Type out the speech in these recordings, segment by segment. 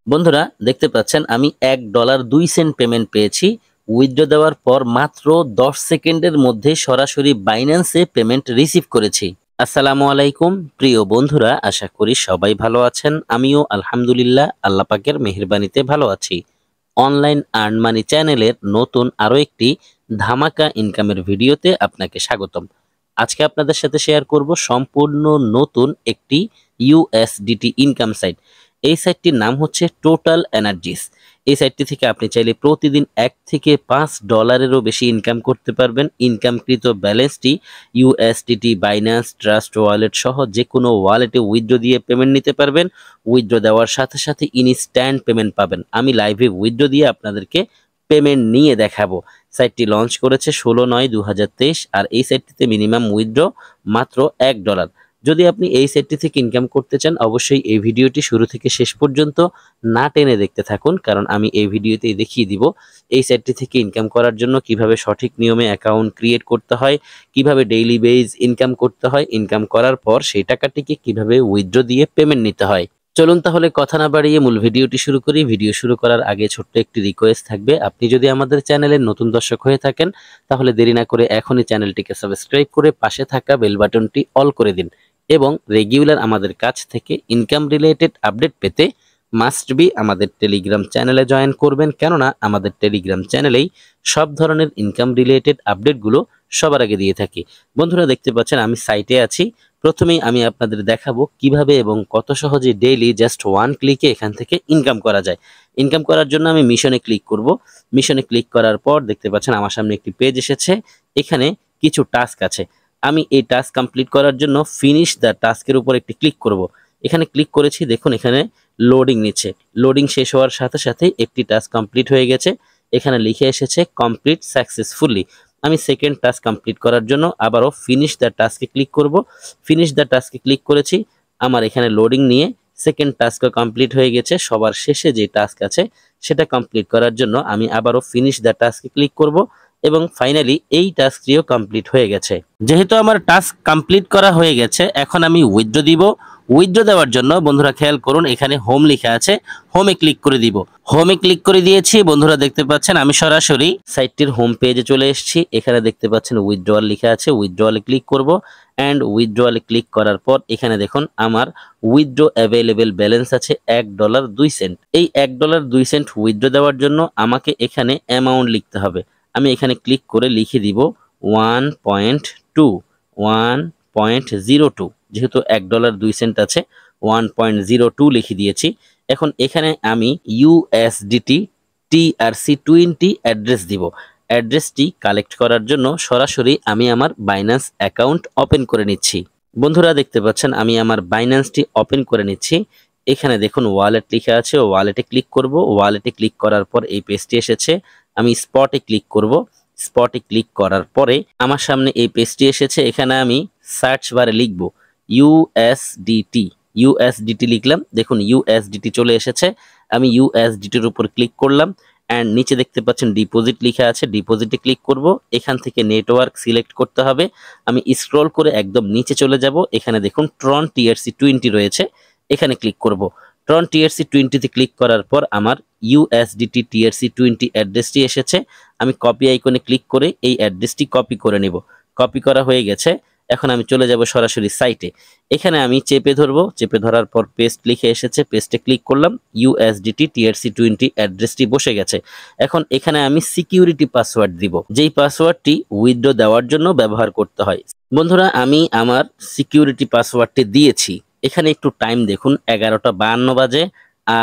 বন্ধুরা দেখতে পাচ্ছেন আমি $1.02 পেমেন্ট পেয়েছি। উইথড্র দেওয়ার পর মাত্র 10 সেকেন্ডের মধ্যে সরাসরি বাইন্যান্সে পেমেন্ট রিসিভ করেছি। আসসালামু আলাইকুম প্রিয় বন্ধুরা, আশা করি সবাই ভালো আছেন। আমিও আলহামদুলিল্লাহ আল্লাহ পাকের মেহেরবানিতে ভালো আছি। অনলাইন আর্ন মানি চ্যানেলের নতুন আরো একটি ধামাকা ইনকামের ভিডিওতে আপনাকে স্বাগতম। আজকে আপনাদের সাথে শেয়ার করব সম্পূর্ণ নতুন একটি ইউএসডিটি ইনকাম সাইট। এই সাইটটির নাম হচ্ছে টোটাল এনার্জিস। এই সাইটটি থেকে আপনি চাইলে প্রতিদিন $1 থেকে $5 বেশি ইনকাম করতে পারবেন। ইনকামকৃত ব্যালেন্সটি ইউএসডিটি, বাইন্যান্স, ট্রাস্ট ওয়ালেট সহ যে কোনো ওয়ালেটে উইথড্র দিয়ে পেমেন্ট নিতে পারবেন। উইথড্র দেওয়ার সাথে সাথে ইনস্ট্যান্ট পেমেন্ট পাবেন। আমি লাইভে উইথড্র দিয়ে আপনাদেরকে পেমেন্ট নিয়ে দেখাবো। সাইটটি লঞ্চ করেছে 16/9/2023 আর এই সাইটটিতে মিনিমাম উইথড্র মাত্র $1। যদি আপনি এই সাইটটি থেকে ইনকাম করতে চান, অবশ্যই এই ভিডিওটি শুরু থেকে শেষ পর্যন্ত না টেনে দেখতে থাকুন, কারণ আমি এই ভিডিওতেই দেখিয়ে দিব এই সাইটটি থেকে ইনকাম করার জন্য কিভাবে সঠিক নিয়মে অ্যাকাউন্ট ক্রিয়েট করতে হয়, কিভাবে ডেইলি বেজ ইনকাম করতে হয়, ইনকাম করার পর সেই টাকাটিকে কিভাবে উইথড্র দিয়ে পেমেন্ট নিতে হয়। চলুন তাহলে কথা না বাড়িয়ে মূল ভিডিওটি শুরু করি। ভিডিও শুরু করার আগে ছোট্ট একটি রিকোয়েস্ট থাকবে, আপনি যদি আমাদের চ্যানেলের নতুন দর্শক হয়ে থাকেন তাহলে দেরি না করে এখনই চ্যানেলটিকে সাবস্ক্রাইব করে পাশে থাকা বেল বাটনটি অল করে দিন এবং রেগুলার আমাদের কাছ থেকে ইনকাম রিলেটেড আপডেট পেতে মাস্ট বি আমাদের টেলিগ্রাম চ্যানেলে জয়েন করবেন, কেননা আমাদের টেলিগ্রাম চ্যানেলেই সব ধরনের ইনকাম রিলেটেড আপডেটগুলো সবার আগে দিয়ে থাকি। বন্ধুরা দেখতে পাচ্ছেন আমি সাইটে আছি। প্রথমেই আমি আপনাদের দেখাবো কিভাবে এবং কত সহজে ডেইলি জাস্ট 1 ক্লিকে এখান থেকে ইনকাম করা যায়। ইনকাম করার জন্য আমি মিশনে ক্লিক করব। মিশনে ক্লিক করার পর দেখতে পাচ্ছেন আমার সামনে একটি পেজ এসেছে। এখানে কিছু টাস্ক আছে। আমি এই টাস্ক কমপ্লিট করার জন্য ফিনিশ দ্য টাস্কের উপর একটি ক্লিক করব। এখানে ক্লিক করেছি, দেখুন এখানে লোডিং নিচ্ছে। লোডিং শেষ হওয়ার সাথে সাথে একটি টাস্ক কমপ্লিট হয়ে গেছে। এখানে লিখে এসেছে কমপ্লিট সাকসেসফুলি। আমি সেকেন্ড টাস্ক কমপ্লিট করার জন্য আবারও ফিনিশ দ্য টাস্কে ক্লিক করব। ফিনিশ দ্য টাস্কে ক্লিক করেছি, আমার এখানে লোডিং নিয়ে সেকেন্ড টাস্কও কমপ্লিট হয়ে গেছে। সবার শেষে যে টাস্ক আছে সেটা কমপ্লিট করার জন্য আমি আবারও ফিনিশ দ্য টাস্কে ক্লিক করব এবং ফাইনালি এই টাস্কটিও কমপ্লিট হয়ে গেছে। যেহেতু আমার টাস্ক কমপ্লিট করা হয়ে গেছে, এখন আমি উইথড্র দিব। উইথড্র দেওয়ার জন্য বন্ধুরা খেয়াল করুন, এখানে হোম লেখা আছে, হোমে ক্লিক করে দিব। হোমে ক্লিক করে দিয়েছি। বন্ধুরা দেখতে পাচ্ছেন আমি সরাসরি সাইটটির হোম পেজে চলে এসেছি। এখানে দেখতে পাচ্ছেন উইথড্রয়াল লেখা আছে, উইথড্রয়ালে ক্লিক করব। অ্যান্ড উইথড্রয়ালে ক্লিক করার পর এখানে দেখুন আমার উইথড্র অ্যাভেলেবেল ব্যালেন্স আছে $1.02। এই $1.02 উইথড্র দেওয়ার জন্য আমাকে এখানে অ্যামাউন্ট লিখতে হবে। আমি এখানে ক্লিক করে লিখে দিব 1.02 যেহেতু $1.02 আছে 1.02 লিখে দিয়েছি। এখন এখানে আমি ইউএসডিটি TRC20 অ্যাড্রেস দিব। অ্যাড্রেসটি কালেক্ট করার জন্য সরাসরি আমি আমার বাইন্যান্স অ্যাকাউন্ট ওপেন করে নিচ্ছি। বন্ধুরা দেখতে পাচ্ছেন আমি আমার বাইন্যান্সটি ওপেন করে নিচ্ছি। এখানে দেখুন ওয়ালেট লেখা আছে, ওয়ালেটে ক্লিক করব। ওয়ালেটে ক্লিক করার পর এই পেজটি এসেছে, আমি স্পটে ক্লিক করব। স্পটে ক্লিক করার পরে আমার সামনে এই পেজটি এসেছে। এখানে আমি সার্চ বারে লিখব ইউএসডিটি। ইউএসডিটি লিখলাম, দেখুন ইউএসডিটি চলে এসেছে। আমি ইউএসডিটির উপর ক্লিক করলাম অ্যান্ড নিচে দেখতে পাচ্ছেন ডিপোজিট লেখা আছে, ডিপোজিটে ক্লিক করব। এখান থেকে নেটওয়ার্ক সিলেক্ট করতে হবে। আমি স্ক্রল করে একদম নিচে চলে যাব। এখানে দেখুন ট্রন TRC20 রয়েছে, এখানে ক্লিক করব। ট্রন TRC20 ক্লিক করার পর আমার ইউএসডিটি TRC20 অ্যাড্রেসটি এসেছে। আমি কপি আইকনে ক্লিক করে এই অ্যাড্রেসটি কপি করে নেব। কপি করা হয়ে গেছে। এখন আমি চলে যাব সরাসরি সাইটে। এখানে আমি চেপে ধরবো, চেপে ধরার পর পেস্ট লিখে এসেছে, পেস্টে ক্লিক করলাম। ইউএসডিটি TRC20 অ্যাড্রেসটি বসে গেছে। এখন এখানে আমি সিকিউরিটি পাসওয়ার্ড দিব, যেই পাসওয়ার্ডটি উইথড্র দেওয়ার জন্য ব্যবহার করতে হয়। বন্ধুরা আমি আমার সিকিউরিটি পাসওয়ার্ডটি দিয়েছি। এখানে একটু টাইম দেখুন, 11:52 বাজে।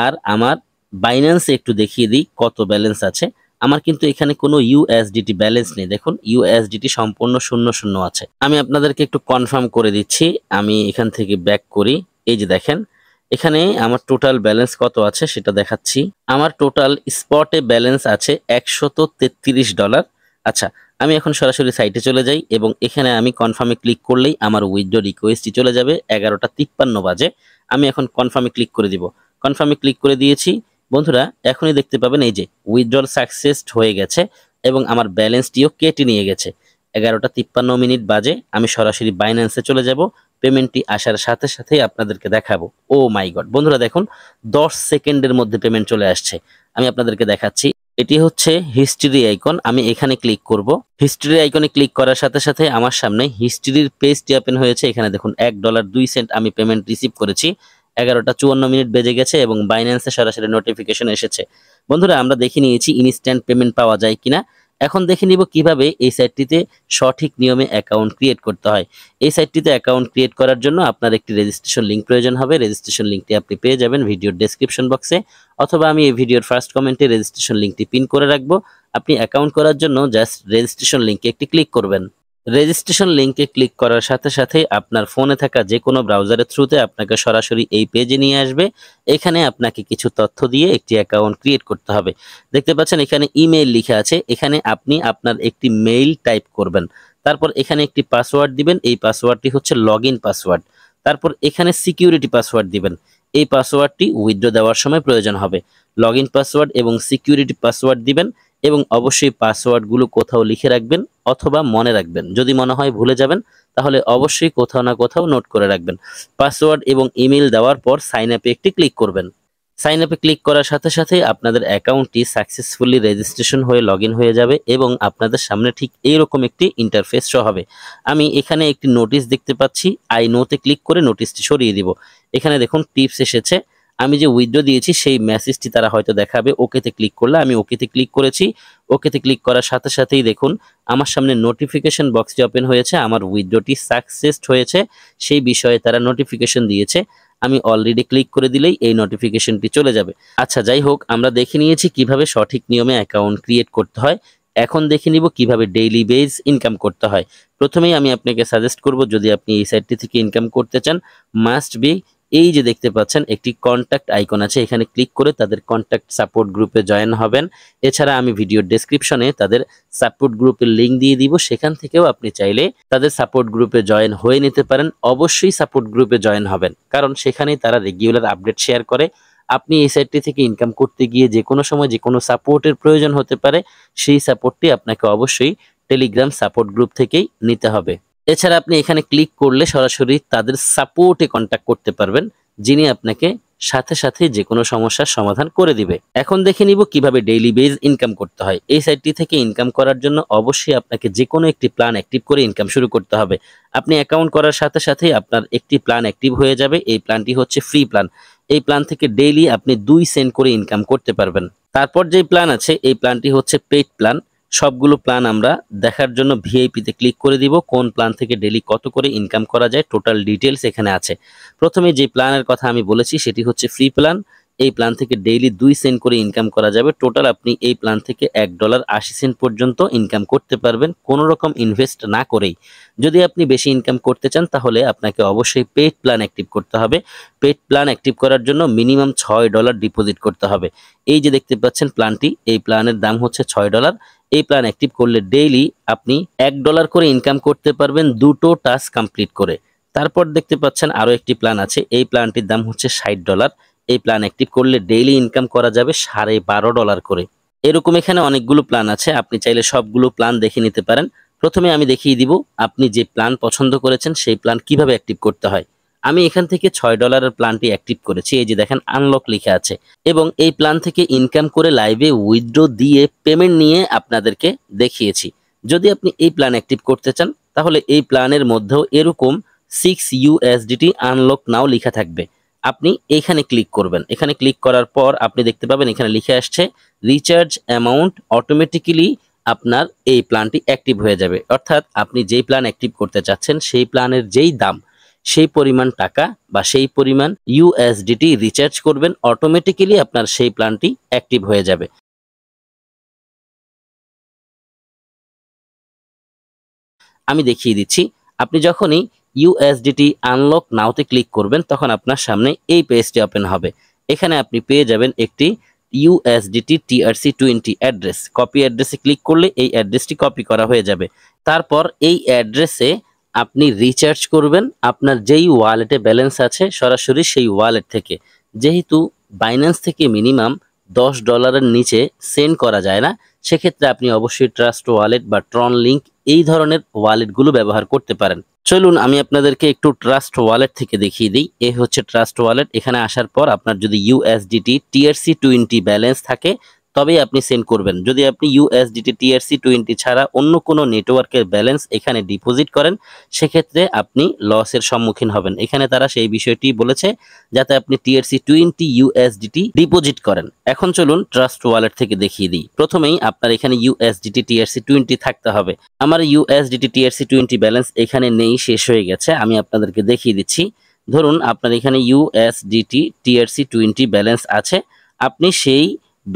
আর আমার বাইন্যান্সে একটু দেখিয়ে দিই কত ব্যালেন্স আছে। আমার কিন্তু এখানে কোনো ইউএসডিটি ব্যালেন্স নেই, দেখুন ইউএসডিটি সম্পূর্ণ শূন্য শূন্য আছে। আমি আপনাদেরকে একটু কনফার্ম করে দিচ্ছি। আমি এখান থেকে ব্যাক করি। এই যে দেখেন এখানে আমার টোটাল ব্যালেন্স কত আছে সেটা দেখাচ্ছি। আমার টোটাল স্পটে ব্যালেন্স আছে $133। আচ্ছা, আমি এখন সরাসরি সাইটে চলে যাই এবং এখানে আমি কনফার্মে ক্লিক করলেই আমার উইথড্র রিকোয়েস্টটি চলে যাবে। 11:53 বাজে। আমি এখন কনফার্মে ক্লিক করে দিব। কনফার্মে ক্লিক করে দিয়েছি। বন্ধুরা এখনই দেখতে পাবেন এই যে উইথড্রল সাকসেস হয়ে গেছে এবং আমার ব্যালেন্সটিও কেটে নিয়ে গেছে। 11:53 বাজে আমি সরাসরি বাইন্যান্সে চলে যাব। পেমেন্টটি আসার সাথে সাথেই আপনাদেরকে দেখাবো। ও মাই গড বন্ধুরা, দেখুন 10 সেকেন্ডের মধ্যে পেমেন্ট চলে আসছে। আমি আপনাদেরকে দেখাচ্ছি। এটি হচ্ছে হিস্ট্রি আইকন। আমি এখানে ক্লিক করব। হিস্ট্রি আইকনে ক্লিক করার সাথে সাথে আমার সামনে হিস্ট্রির পেজটি ওপেন হয়েছে। এখানে দেখুন $1.02 আমি পেমেন্ট রিসিভ করেছি। 11:54 বেজে গেছে এবং বাইন্যান্সে সরাসরি নোটিফিকেশন এসেছে। বন্ধুরা, আমরা দেখে নিয়েছি ইনস্ট্যান্ট পেমেন্ট পাওয়া যায় কিনা। এখন দেখে নিব কিভাবে এই সাইটটিতে সঠিক নিয়মে অ্যাকাউন্ট ক্রিয়েট করতে হয়। এই সাইটটিতে অ্যাকাউন্ট ক্রিয়েট করার জন্য আপনার একটি রেজিস্ট্রেশন লিঙ্ক প্রয়োজন হবে। রেজিস্ট্রেশন লিঙ্কটি আপনি পেয়ে যাবেন ভিডিওর ডেসক্রিপশন বক্সে, অথবা আমি এই ভিডিওর ফার্স্ট কমেন্টে রেজিস্ট্রেশন লিঙ্কটি পিন করে রাখবো। আপনি অ্যাকাউন্ট করার জন্য জাস্ট রেজিস্ট্রেশন লিঙ্কে একটি ক্লিক করবেন। রেজিস্ট্রেশন লিঙ্কে ক্লিক করার সাথে সাথে আপনার ফোনে থাকা যে কোনো ব্রাউজারের থ্রুতে আপনাকে সরাসরি এই পেজে নিয়ে আসবে। এখানে আপনাকে কিছু তথ্য দিয়ে একটি অ্যাকাউন্ট ক্রিয়েট করতে হবে। দেখতে পাচ্ছেন এখানে ইমেইল লিখা আছে। এখানে আপনি আপনার একটি মেইল টাইপ করবেন। তারপর এখানে একটি পাসওয়ার্ড দিবেন। এই পাসওয়ার্ডটি হচ্ছে লগইন পাসওয়ার্ড। তারপর এখানে সিকিউরিটি পাসওয়ার্ড দিবেন। এই পাসওয়ার্ডটি উইথড্র দেওয়ার সময় প্রয়োজন হবে। লগইন পাসওয়ার্ড এবং সিকিউরিটি পাসওয়ার্ড দিবেন এবং অবশ্যই পাসওয়ার্ডগুলো কোথাও লিখে রাখবেন অথবা মনে রাখবেন। যদি মনে হয় ভুলে যাবেন তাহলে অবশ্যই কোথাও না কোথাও নোট করে রাখবেন। পাসওয়ার্ড এবং ইমেল দেওয়ার পর সাইন আপে একটি ক্লিক করবেন। সাইন আপে ক্লিক করার সাথে সাথে আপনাদের অ্যাকাউন্টটি সাকসেসফুলি রেজিস্ট্রেশন হয়ে লগইন হয়ে যাবে এবং আপনাদের সামনে ঠিক এইরকম একটি ইন্টারফেস শো হবে। আমি এখানে একটি নোটিশ দেখতে পাচ্ছি। আই নোতে ক্লিক করে নোটিশটি সরিয়ে দিব। এখানে দেখুন টিপস এসেছে। আমি যে উইথড্র দিয়েছি সেই মেসেজটি তারা হয়তো দেখাবে। ওকেতে ক্লিক করলে আমি ওকেতে ক্লিক করেছি। ওকেতে ক্লিক করার সাথে সাথেই দেখুন আমার সামনে নোটিফিকেশন বক্সটি ওপেন হয়েছে। আমার উইথড্রটি সাকসেস হয়েছে সেই বিষয়ে তারা নোটিফিকেশন দিয়েছে। আমি অলরেডি ক্লিক করে দিলেই এই নোটিফিকেশনটি চলে যাবে। আচ্ছা, যাই হোক, আমরা দেখে নিয়েছি কিভাবে সঠিক নিয়মে অ্যাকাউন্ট ক্রিয়েট করতে হয়। এখন দেখে নিব কিভাবে ডেইলি বেজ ইনকাম করতে হয়। প্রথমেই আমি আপনাকে সাজেস্ট করব, যদি আপনি এই সাইটটি থেকে ইনকাম করতে চান, মাস্ট বি এই যে দেখতে পাচ্ছেন একটি কন্ট্যাক্ট আইকন আছে, এখানে ক্লিক করে তাদের কন্ট্যাক্ট সাপোর্ট গ্রুপে জয়েন হবেন। এছাড়া আমি ভিডিওর ডেসক্রিপশনে তাদের সাপোর্ট গ্রুপের লিঙ্ক দিয়ে দিব। সেখান থেকেও আপনি চাইলে তাদের সাপোর্ট গ্রুপে জয়েন হয়ে নিতে পারেন। অবশ্যই সাপোর্ট গ্রুপে জয়েন হবেন, কারণ সেখানেই তারা রেগুলার আপডেট শেয়ার করে। আপনি এই সাইটটি থেকে ইনকাম করতে গিয়ে যে কোনো সময় যে কোনো সাপোর্টের প্রয়োজন হতে পারে, সেই সাপোর্টটি আপনাকে অবশ্যই টেলিগ্রাম সাপোর্ট গ্রুপ থেকেই নিতে হবে। এছাড়া আপনি এখানে ক্লিক করলে সরাসরি তাদের সাপোর্টে কন্ট্যাক্ট করতে পারবেন, যিনি আপনাকে সাথে সাথে যে কোনো সমস্যার সমাধান করে দিবে। এখন দেখে নিব কিভাবে ডেইলি বেজ ইনকাম করতে হয়। এই সাইটটি থেকে ইনকাম করার জন্য অবশ্যই আপনাকে যে কোনো একটি প্ল্যান অ্যাক্টিভ করে ইনকাম শুরু করতে হবে। আপনি অ্যাকাউন্ট করার সাথে সাথে আপনার একটি প্ল্যান অ্যাক্টিভ হয়ে যাবে। এই প্ল্যানটি হচ্ছে ফ্রি প্ল্যান। এই প্ল্যান থেকে ডেইলি আপনি 2 সেন্ট করে ইনকাম করতে পারবেন। তারপর যে প্ল্যান আছে এই প্ল্যানটি হচ্ছে পেইড প্ল্যান। সবগুলো প্ল্যান আমরা দেখার জন্য ভিআইপিতে ক্লিক করে দিব। কোন প্ল্যান থেকে ডেইলি কত করে ইনকাম করা যায় টোটাল ডিটেলস এখানে আছে। প্রথমে যে প্ল্যানের কথা আমি বলেছি সেটি হচ্ছে ফ্রি প্ল্যান। এই প্ল্যান থেকে ডেইলি 2 সেন্ট করে ইনকাম করা যাবে। টোটাল আপনি এই প্ল্যান থেকে $1.80 পর্যন্ত ইনকাম করতে পারবেন কোনো রকম ইনভেস্ট না করেই। যদি আপনি বেশি ইনকাম করতে চান তাহলে আপনাকে অবশ্যই পেইড প্ল্যান অ্যাক্টিভ করতে হবে। পেইড প্ল্যান অ্যাক্টিভ করার জন্য মিনিমাম $6 ডিপোজিট করতে হবে। এই যে দেখতে পাচ্ছেন প্ল্যানটি, এই প্ল্যানের দাম হচ্ছে $6। এই প্ল্যান অ্যাক্টিভ করলে ডেইলি আপনি $1 করে ইনকাম করতে পারবেন দুটো টাস্ক কমপ্লিট করে। তারপর দেখতে পাচ্ছেন আরও একটি প্ল্যান আছে। এই প্ল্যানটির দাম হচ্ছে $60। এই প্ল্যান অ্যাক্টিভ করলে ডেইলি ইনকাম করা যাবে $12.5 করে। এরকম এখানে অনেকগুলো প্ল্যান আছে, আপনি চাইলে সবগুলো প্ল্যান দেখে নিতে পারেন। প্রথমে আমি দেখিয়ে দিব আপনি যে প্ল্যান পছন্দ করেছেন সেই প্ল্যান কিভাবে অ্যাক্টিভ করতে হয়। আমি এখান থেকে $6 প্ল্যানটি অ্যাক্টিভ করেছি। এই যে দেখেন আনলক লেখা আছে এবং এই প্ল্যান থেকে ইনকাম করে লাইভে উইথড্র দিয়ে পেমেন্ট নিয়ে আপনাদেরকে দেখিয়েছি। যদি আপনি এই প্ল্যান অ্যাক্টিভ করতে চান তাহলে এই প্ল্যানের মধ্যেও এরকম 6 USDT আনলক নাও লেখা থাকবে। আপনি এখানে ক্লিক করবেন। এখানে ক্লিক করার পর আপনি দেখতে পাবেন এখানে লিখে আসছে রিচার্জ অ্যামাউন্ট অটোমেটিক্যালি আপনার এই প্ল্যানটি অ্যাক্টিভ হয়ে যাবে। অর্থাৎ আপনি যেই প্ল্যান অ্যাক্টিভ করতে চাচ্ছেন সেই প্ল্যানের যেই দাম সেই পরিমাণ টাকা বা সেই পরিমাণ USDT রিচার্জ করবেন, অটোমেটিক্যালি আপনার সেই প্ল্যানটি অ্যাক্টিভ হয়ে যাবে। আমি দেখিয়ে দিচ্ছি। আপনি যখনই USDT আনলক নাওতে ক্লিক করবেন তখন আপনার সামনে এই পেজটি ওপেন হবে। এখানে আপনি পেয়ে যাবেন একটি USDT TRC20 অ্যাড্রেস। কপি অ্যাড্রেসে ক্লিক করলে এই অ্যাড্রেসটি কপি করা হয়ে যাবে। তারপর এই অ্যাড্রেসে আপনি রিচার্জ করবেন আপনার যেই ওয়ালেটে ব্যালেন্স আছে সরাসরি সেই ওয়ালেট থেকে। যেহেতু বাইন্যান্স থেকে মিনিমাম $10 নিচে সেন্ড করা যায় না, সেক্ষেত্রে আপনি অবশ্যই ট্রাস্ট ওয়ালেট বা ট্রন লিঙ্ক এই ধরনের ওয়ালেটগুলো ব্যবহার করতে পারেন। চলুন আমি আপনাদেরকে একটু ট্রাস্ট ওয়ালেট থেকে দেখিয়ে দিই। এই হচ্ছে ট্রাস্ট ওয়ালেট। এখানে আসার পর আপনার যদি USDT TRC20 ব্যালেন্স থাকে তবেই আপনি সেন্ড করবেন। যদি আপনি USDT TRC20 ছাড়া অন্য কোনো নেটওয়ার্কের ব্যালেন্স এখানে ডিপোজিট করেন, সেক্ষেত্রে আপনি লসের সম্মুখীন হবেন। এখানে তারা সেই বিষয়টি বলেছে যাতে আপনি TRC20 USDT ডিপোজিট করেন। এখন চলুন ট্রাস্ট ওয়ালেট থেকে দেখিয়ে দিই। প্রথমেই আপনার এখানে USDT TRC20 থাকতে হবে। আমার USDT TRC20 ব্যালেন্স এখানে নেই, শেষ হয়ে গেছে। আমি আপনাদেরকে দেখিয়ে দিচ্ছি। ধরুন আপনার এখানে USDT TRC20 ব্যালেন্স আছে, আপনি সেই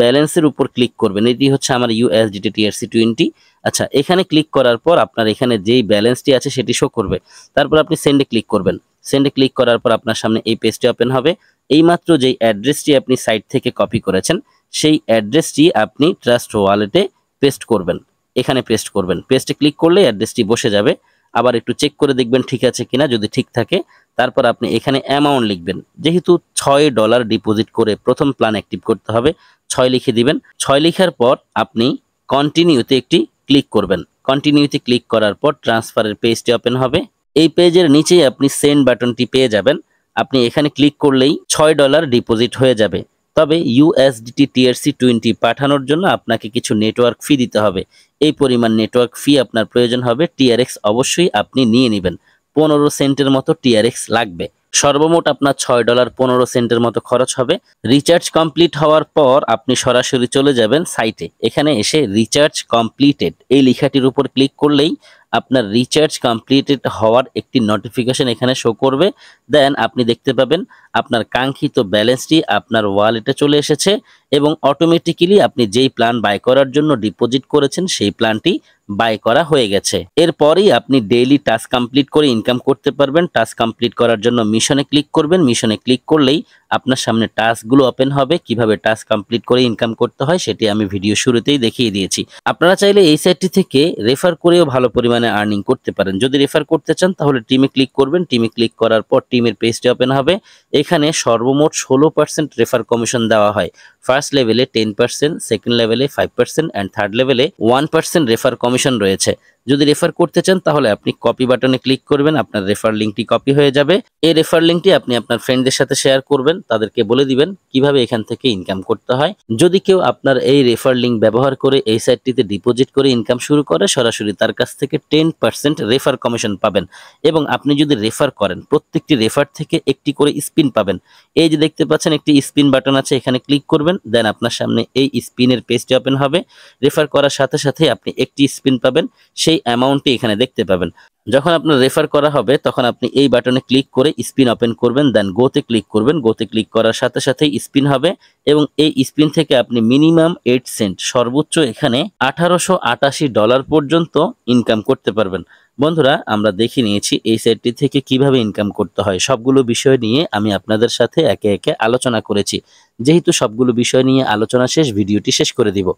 ব্যালেন্সের উপর ক্লিক করবেন। এটি হচ্ছে আমার USDT TRC20। আচ্ছা, এখানে ক্লিক করার পর আপনার এখানে যেই ব্যালেন্সটি আছে সেটি শো করবে। তারপর আপনি সেন্ডে ক্লিক করবেন। সেন্ডে ক্লিক করার পর আপনার সামনে এই পেজটি ওপেন হবে। এইমাত্র যেই অ্যাড্রেসটি আপনি সাইট থেকে কপি করেছেন সেই অ্যাড্রেসটি আপনি ট্রাস্ট ওয়ালেটে পেস্ট করবেন। এখানে পেস্ট করবেন। পেস্টে ক্লিক করলে অ্যাড্রেসটি বসে যাবে। আবার একটু চেক করে দেখবেন ঠিক আছে কিনা। যদি ঠিক থাকে তারপর আপনি এখানে অ্যামাউন্ট লিখবেন। যেহেতু $6 ডিপোজিট করে প্রথম প্ল্যান অ্যাক্টিভ করতে হবে, 6 লিখে দিবেন। 6 লেখার পর আপনি কন্টিনিউতে একটি ক্লিক করবেন। কন্টিনিউতে ক্লিক করার পর ট্রান্সফারের পেজটি ওপেন হবে। এই পেজের নিচেই আপনি সেন্ড বাটনটি পেয়ে যাবেন। আপনি এখানে ক্লিক করলেই $6 ডিপোজিট হয়ে যাবে। তবে USDT TRC20 পাঠানোর জন্য আপনাকে কিছু নেটওয়ার্ক ফি দিতে হবে। এই পরিমাণ নেটওয়ার্ক ফি আপনার প্রয়োজন হবে। TRX অবশ্যই আপনি নিয়ে নেবেন। 15 সেন্টের মতো TRX লাগবে। সর্বমোট আপনার $6 15 সেন্টের মতো খরচ হবে। রিচার্জ কমপ্লিট হওয়ার পর আপনি সরাসরি চলে যাবেন সাইটে। এখানে এসে রিচার্জ কমপ্লিটেড এই লেখাটির উপর ক্লিক করলেই আপনার রিচার্জ কমপ্লিটেড হওয়ার একটি নোটিফিকেশন এখানে শো করবে। দেন আপনি দেখতে পাবেন আপনার কাঙ্ক্ষিত ব্যালেন্সটি আপনার ওয়ালেটে চলে এসেছে এবং অটোমেটিক্যালি আপনি যেই প্ল্যান বাই করার জন্য ডিপোজিট করেছেন সেই প্ল্যানটি বাই করা হয়ে গেছে। এরপরই আপনি ডেইলি টাস্ক কমপ্লিট করে ইনকাম করতে পারবেন। টাস্ক কমপ্লিট করার জন্য মিশনে ক্লিক করবেন। মিশনে ক্লিক করলেই আপনার সামনে টাস্কগুলো ওপেন হবে। কিভাবে টাস্ক কমপ্লিট করে ইনকাম করতে হয় সেটি আমি ভিডিও শুরুতেই দেখিয়ে দিয়েছি। আপনারা চাইলে এই সাইটটি থেকে রেফার করেও ভালো পরিমাণে আর্নিং করতে পারেন। যদি রেফার করতে চান তাহলে টিমে ক্লিক করবেন। টিমে ক্লিক করার পর টিমের পেজটি ওপেন হবে। এখানে সর্বমোট 16% রেফার কমিশন দেওয়া হয়। ফার্স্ট লেভেলে 10%, সেকেন্ড লেভেলে 5% অ্যান্ড থার্ড লেভেলে 1% রেফার কমিশন রয়েছে। যদি রেফার করতে চান তাহলে আপনি কপি বাটনে ক্লিক করবেন, আপনার রেফার লিঙ্কটি কপি হয়ে যাবে। এই রেফার লিঙ্কটি আপনি আপনার ফ্রেন্ডদের সাথে শেয়ার করবেন, তাদেরকে বলে দিবেন কিভাবে এখান থেকে ইনকাম করতে হয়। যদি কেউ আপনার এই রেফার লিঙ্ক ব্যবহার করে এই সাইটটিতে ডিপোজিট করে ইনকাম শুরু করে, সরাসরি তার কাছ থেকে 10% রেফার কমিশন পাবেন। এবং আপনি যদি রেফার করেন প্রত্যেকটি রেফার থেকে একটি করে স্পিন পাবেন। এই যে দেখতে পাচ্ছেন একটি স্পিন বাটন আছে, এখানে ক্লিক করবেন। দেন আপনার সামনে এই স্পিনের পেজটি ওপেন হবে। রেফার করার সাথে সাথে আপনি একটি স্পিন পাবেন, সেই অ্যামাউন্টটি এখানে দেখতে পাবেন। যখন আপনার রেফার করা হবে তখন আপনি এই বাটনে ক্লিক করে স্পিন ওপেন করবেন। দেন গোতে ক্লিক করবেন। গোতে ক্লিক করার সাথে সাথেই স্পিন হবে এবং এই স্পিন থেকে আপনি মিনিমাম 8 সেন্ট, সর্বোচ্চ এখানে $1880 পর্যন্ত ইনকাম করতে পারবেন। বন্ধুরা, আমরা দেখে নিয়েছি এই সাইটটি থেকে কিভাবে ইনকাম করতে হয়। সবগুলো বিষয় নিয়ে আমি আপনাদের সাথে একে একে আলোচনা করেছি। যেহেতু সবগুলো বিষয় নিয়ে আলোচনা শেষ, ভিডিওটি শেষ করে দিব।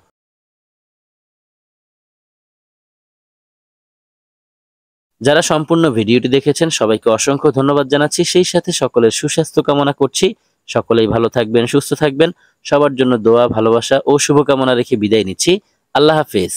যারা সম্পূর্ণ ভিডিওটি দেখেছেন সবাইকে অসংখ্য ধন্যবাদ জানাচ্ছি। সেই সাথে সকলের সুস্বাস্থ্য কামনা করছি। সকলেই ভালো থাকবেন, সুস্থ থাকবেন। সবার জন্য দোয়া, ভালোবাসা ও শুভকামনা রেখে বিদায় নিচ্ছি। আল্লাহ হাফেজ।